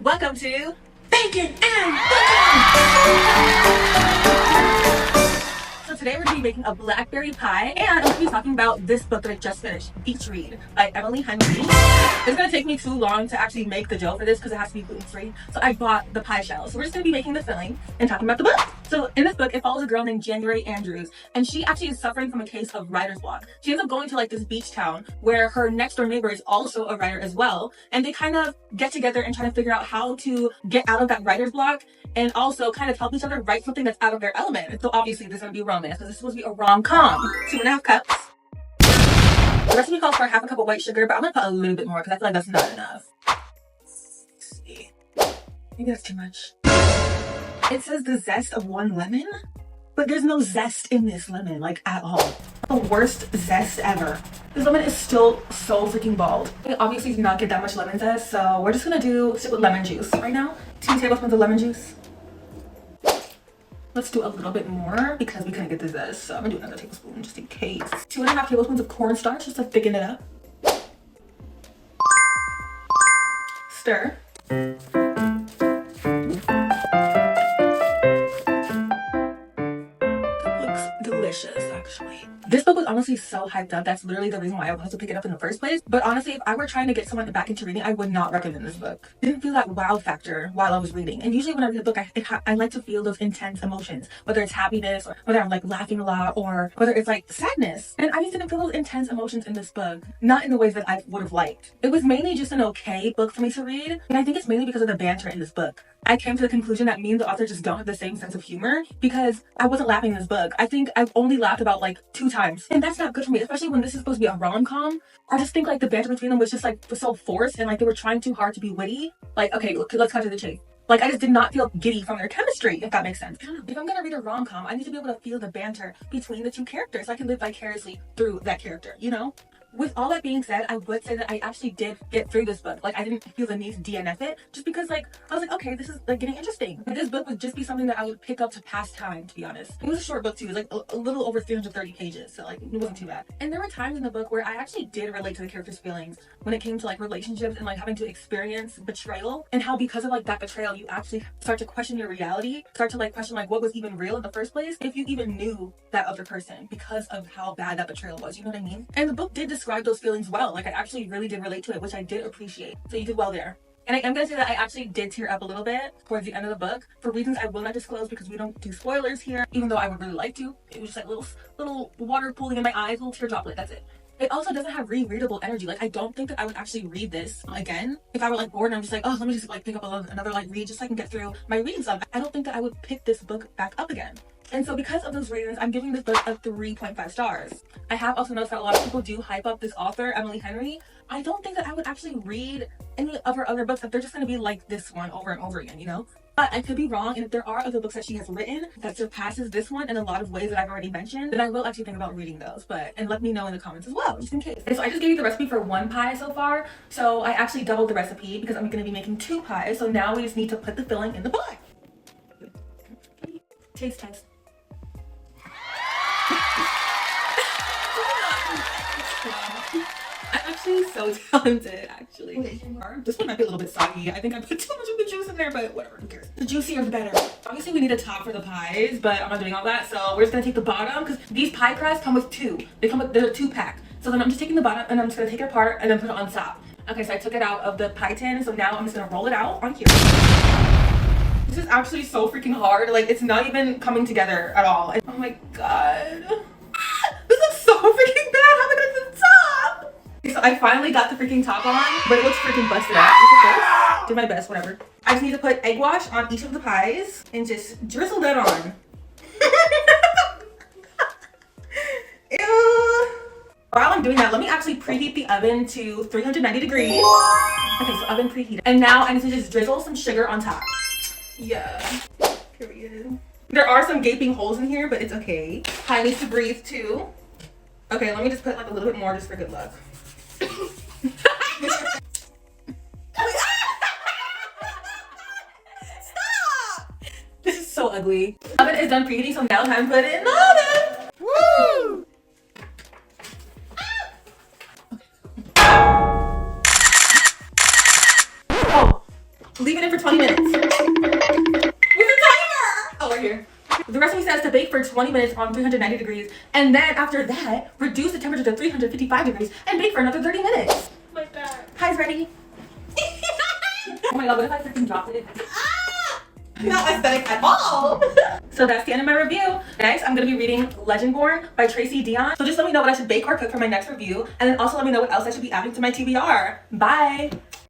Welcome to Bakin and Bookin! So today we're going to be making a blackberry pie, and I'm going to be talking about this book that I just finished, Beach Read by Emily Henry. It's going to take me too long to actually make the dough for this because it has to be gluten-free. So I bought the pie shell. So we're just going to be making the filling and talking about the book. So in this book, it follows a girl named January Andrews, and she actually is suffering from a case of writer's block. She ends up going to like this beach town where her next door neighbor is also a writer as well, and they kind of get together and try to figure out how to get out of that writer's block and also kind of help each other write something that's out of their element. So obviously this is going to be romance because this is supposed to be a rom-com. 2.5 cups. The recipe calls for 1/2 cup of white sugar, but I'm going to put a little bit more because I feel like that's not enough. Let's see. Maybe that's too much. It says the zest of 1 lemon, but there's no zest in this lemon, like at all. The worst zest ever. This lemon is still so freaking bald. It obviously did not get that much lemon zest, so we're just gonna stick with lemon juice right now. 2 tablespoons of lemon juice. Let's do a little bit more because we couldn't get the zest, so I'm gonna do another tablespoon just in case. 2.5 tablespoons of cornstarch just to thicken it up. Stir. Delicious, actually. This book was honestly so hyped up. That's literally the reason why I wanted to pick it up in the first place. But honestly, if I were trying to get someone back into reading, I would not recommend this book. I didn't feel that wow factor while I was reading. And usually when I read a book, I like to feel those intense emotions, whether it's happiness or whether I'm like laughing a lot or whether it's like sadness. And I just didn't feel those intense emotions in this book, not in the ways that I would have liked. It was mainly just an okay book for me to read, and I think it's mainly because of the banter in this book. I came to the conclusion that me and the author just don't have the same sense of humor because I wasn't laughing in this book. I think I've only laughed about like 2 times, and that's not good for me, especially when this is supposed to be a rom-com. I just think like the banter between them was just like so forced, and like they were trying too hard to be witty. Like, okay, let's cut to the chase. Like, I just did not feel giddy from their chemistry, if that makes sense. If I'm gonna read a rom-com, I need to be able to feel the banter between the 2 characters so I can live vicariously through that character, you know? With all that being said, I would say that I actually did get through this book. Like, I didn't feel the need to DNF it just because, like, I was like, okay, this is, like, getting interesting. But this book would just be something that I would pick up to pass time, to be honest. It was a short book, too. It was, like, a little over 330 pages, so, like, it wasn't too bad. And there were times in the book where I actually did relate to the characters' feelings when it came to, like, relationships and, like, having to experience betrayal and how because of, like, that betrayal, you actually start to question your reality, start to, like, question, like, what was even real in the first place if you even knew that other person because of how bad that betrayal was, you know what I mean? And the book did describe those feelings well. Like, I actually really did relate to it, which I did appreciate. So you did well there. And I am going to say that I actually did tear up a little bit towards the end of the book for reasons I will not disclose because we don't do spoilers here, even though I would really like to. It was just like little water pooling in my eyes, little tear droplet, that's it. It also doesn't have rereadable energy. Like, I don't think that I would actually read this again if I were like bored and I'm just like, oh, let me just like pick up another like read just so I can get through my reading stuff. I don't think that I would pick this book back up again. And so because of those reasons, I'm giving this book a 3.5 stars. I have also noticed that a lot of people do hype up this author, Emily Henry. I don't think that I would actually read any of her other books, that they're just going to be like this one over and over again, you know? But I could be wrong, and if there are other books that she has written that surpasses this one in a lot of ways that I've already mentioned, then I will actually think about reading those. And let me know in the comments as well, just in case. And so I just gave you the recipe for 1 pie so far. So I actually doubled the recipe because I'm going to be making 2 pies. So now we just need to put the filling in the pie. Taste test. I'm actually so talented, actually. This one might be a little bit soggy. I think I put too much of the juice in there, but whatever, who cares? The juicier the better. Obviously, we need a top for the pies, but I'm not doing all that, so we're just gonna take the bottom, because these pie crusts come with 2. They're a 2-pack. So then I'm just taking the bottom, and I'm just gonna take it apart, and then put it on top. Okay, so I took it out of the pie tin, so now I'm just gonna roll it out on here. This is actually so freaking hard. Like, it's not even coming together at all. Oh my god. This looks so freaking bad. How am I gonna do the top? Okay, so I finally got the freaking top on, but it looks freaking busted out. Did my best, whatever. I just need to put egg wash on each of the pies and just drizzle that on. Ew. While I'm doing that, let me actually preheat the oven to 390 degrees. Okay, so oven preheated. And now I need to just drizzle some sugar on top. Yeah, period. There are some gaping holes in here, but it's okay. Pie needs to breathe too. Okay, let me just put like a little bit more just for good luck. Stop! This is so ugly. Oven is done preheating, so now time to put it in the oven. Woo! leave it in for 20 minutes. Where's the timer? Oh, right here. The recipe says to bake for 20 minutes on 390 degrees, and then after that, reduce the temperature to 355 degrees and bake for another 30 minutes. My back. Pie's ready. Oh my god, what if I freaking dropped it? Not aesthetic at all. So that's the end of my review. Next, I'm going to be reading Legendborn by Tracy Dion. So just let me know what I should bake or cook for my next review, and then also let me know what else I should be adding to my TBR. Bye!